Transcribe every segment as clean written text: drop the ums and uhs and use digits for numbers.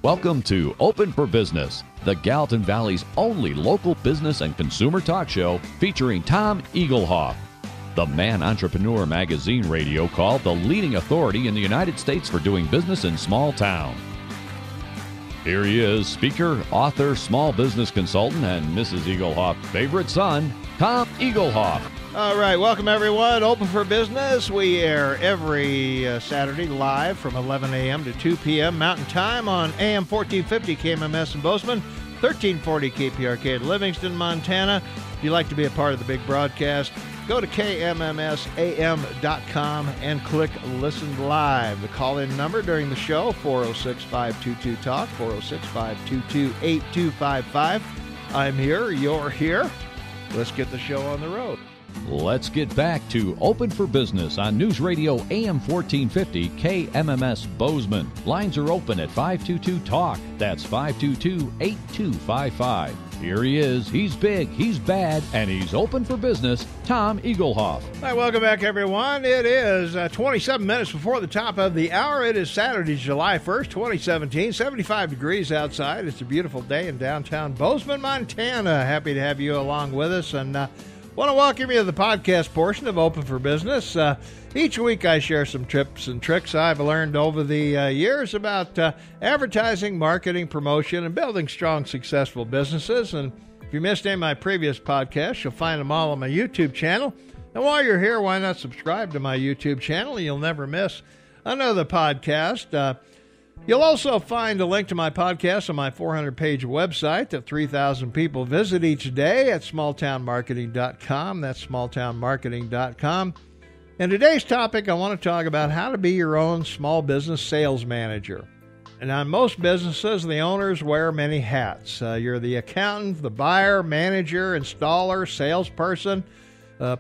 Welcome to Open for Business, the Gallatin Valley's only local business and consumer talk show featuring Tom Eaglehoff, the Man Entrepreneur Magazine radio called the leading authority in the United States for doing business in small town. Here he is, speaker, author, small business consultant, and Mrs. Eaglehoff's favorite son, Tom Eaglehoff. All right, welcome everyone. Open for Business. We air every Saturday live from 11 a.m. to 2 p.m. Mountain Time on AM 1450 KMMS in Bozeman, 1340 KPRK in Livingston, Montana. If you'd like to be a part of the big broadcast, go to kmmsam.com and click Listen Live. The call-in number during the show, 406-522-TALK, 406-522-8255. I'm here, you're here. Let's get the show on the road. Let's get back to Open for Business on News Radio AM 1450 KMMS Bozeman. Lines are open at 522-TALK. That's 522-8255. Here he is. He's big, he's bad, and he's open for business. Tom Eaglehoff. All right, welcome back, everyone. It is 27 minutes before the top of the hour. It is Saturday, July 1st, 2017. 75 degrees outside. It's a beautiful day in downtown Bozeman, Montana. Happy to have you along with us. And want to welcome you to the podcast portion of Open for Business. Each week I share some tips and tricks I've learned over the years about advertising, marketing, promotion, and building strong, successful businesses. And if you missed any of my previous podcasts, you'll find them all on my YouTube channel. And while you're here, why not subscribe to my YouTube channel? You'll never miss another podcast. You'll also find a link to my podcast on my 400-page website that 3,000 people visit each day at smalltownmarketing.com. That's smalltownmarketing.com. And today's topic, I want to talk about how to be your own small business sales manager. And on most businesses, the owners wear many hats. You're the accountant, the buyer, manager, installer, salesperson,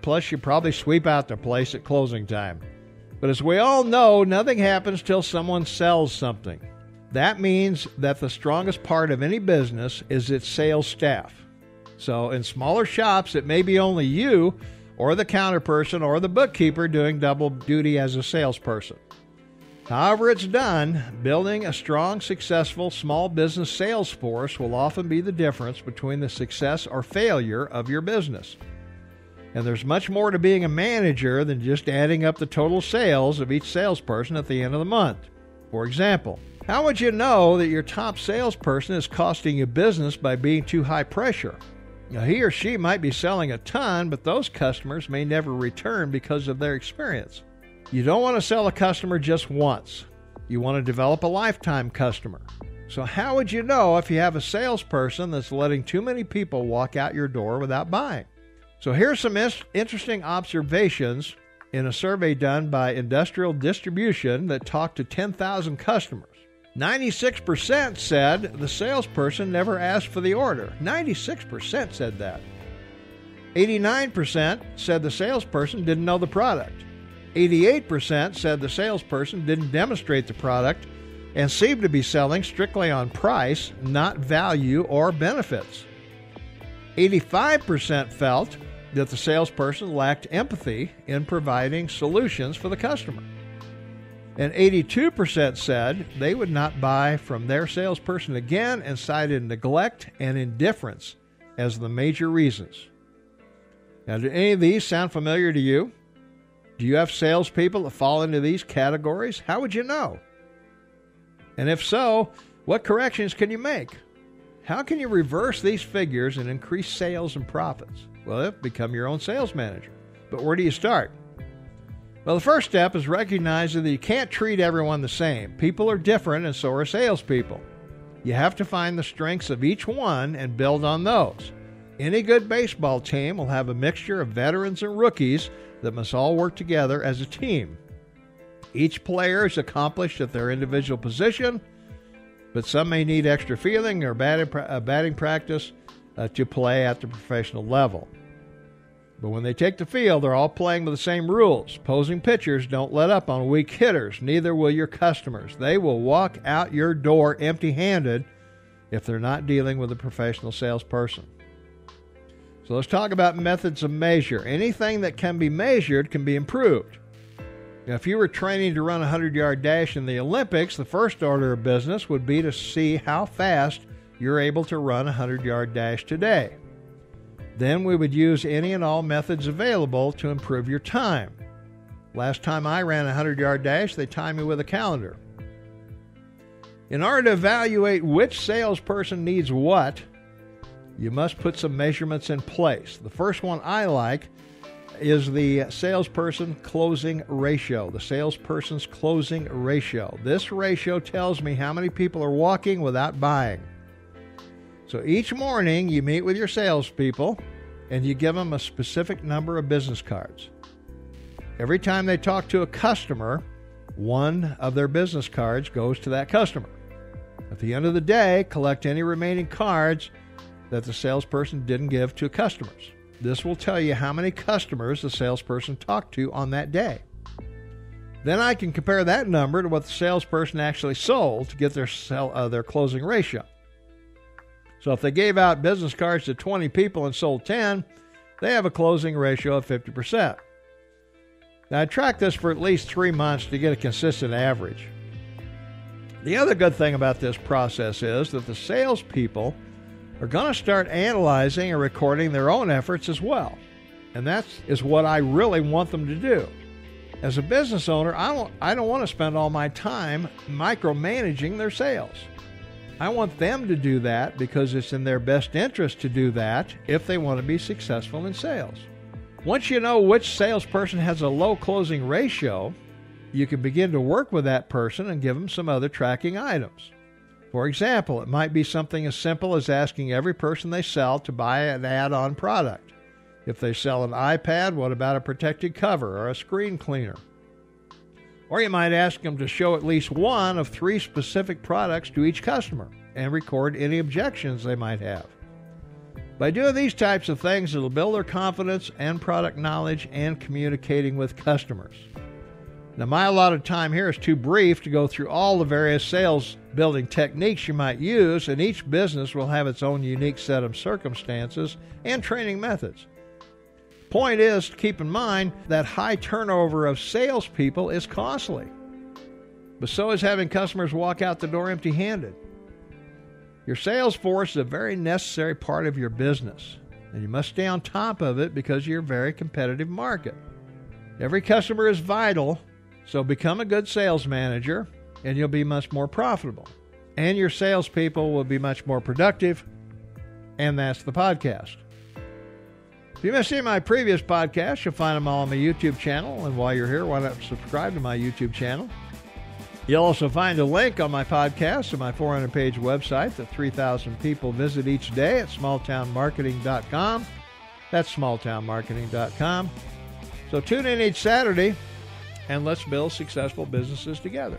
plus you probably sweep out the place at closing time. But as we all know, nothing happens till someone sells something. That means that the strongest part of any business is its sales staff. So in smaller shops, it may be only you or the counter person or the bookkeeper doing double duty as a salesperson. However it's done, building a strong, successful small business sales force will often be the difference between the success or failure of your business. And there's much more to being a manager than just adding up the total sales of each salesperson at the end of the month. For example, how would you know that your top salesperson is costing you business by being too high pressure? Now, he or she might be selling a ton, but those customers may never return because of their experience. You don't want to sell a customer just once. You want to develop a lifetime customer. So how would you know if you have a salesperson that's letting too many people walk out your door without buying? So here's some interesting observations in a survey done by Industrial Distribution that talked to 10,000 customers. 96% said the salesperson never asked for the order. 96% said that. 89% said the salesperson didn't know the product. 88% said the salesperson didn't demonstrate the product and seemed to be selling strictly on price, not value or benefits. 85% felt that the salesperson lacked empathy in providing solutions for the customer. And 82% said they would not buy from their salesperson again and cited neglect and indifference as the major reasons. Now, do any of these sound familiar to you? Do you have salespeople that fall into these categories? How would you know? And if so, what corrections can you make? How can you reverse these figures and increase sales and profits? Well, become your own sales manager. But where do you start? Well, the first step is recognizing that you can't treat everyone the same. People are different, and so are salespeople. You have to find the strengths of each one and build on those. Any good baseball team will have a mixture of veterans and rookies that must all work together as a team. Each player is accomplished at their individual position, but some may need extra fielding or batting practice to play at the professional level. But when they take the field, they're all playing with the same rules. Opposing pitchers don't let up on weak hitters. Neither will your customers. They will walk out your door empty-handed if they're not dealing with a professional salesperson. So let's talk about methods of measure. Anything that can be measured can be improved. Now, if you were training to run a 100-yard dash in the Olympics, the first order of business would be to see how fast you're able to run a 100-yard dash today. Then we would use any and all methods available to improve your time. Last time I ran a 100-yard dash, they timed me with a calendar. In order to evaluate which salesperson needs what, you must put some measurements in place. The first one I like is the salesperson closing ratio, the salesperson's closing ratio. This ratio tells me how many people are walking without buying. So each morning you meet with your salespeople and you give them a specific number of business cards. Every time they talk to a customer, one of their business cards goes to that customer. At the end of the day, collect any remaining cards that the salesperson didn't give to customers. This will tell you how many customers the salesperson talked to on that day. Then I can compare that number to what the salesperson actually sold to get their closing ratio. So if they gave out business cards to 20 people and sold 10, they have a closing ratio of 50%. Now, I tracked this for at least 3 months to get a consistent average. The other good thing about this process is that the salespeople are going to start analyzing and recording their own efforts as well. And that is what I really want them to do. As a business owner, I don't want to spend all my time micromanaging their sales. I want them to do that because it's in their best interest to do that if they want to be successful in sales. Once you know which salesperson has a low closing ratio, you can begin to work with that person and give them some other tracking items. For example, it might be something as simple as asking every person they sell to buy an add-on product. If they sell an iPad, what about a protected cover or a screen cleaner? Or you might ask them to show at least one of 3 specific products to each customer and record any objections they might have. By doing these types of things, it'll build their confidence and product knowledge and communicating with customers. Now, my allotted time here is too brief to go through all the various sales building techniques you might use, and each business will have its own unique set of circumstances and training methods. Point is to keep in mind that high turnover of salespeople is costly, but so is having customers walk out the door empty-handed. Your sales force is a very necessary part of your business, and you must stay on top of it because you're a very competitive market. Every customer is vital, so become a good sales manager, and you'll be much more profitable. And your salespeople will be much more productive, and that's the podcast. If you missed any of my previous podcasts, you'll find them all on my YouTube channel, and while you're here, why not subscribe to my YouTube channel? You'll also find a link on my podcast to my 400-page website that 3,000 people visit each day at smalltownmarketing.com. That's smalltownmarketing.com. So tune in each Saturday, and let's build successful businesses together.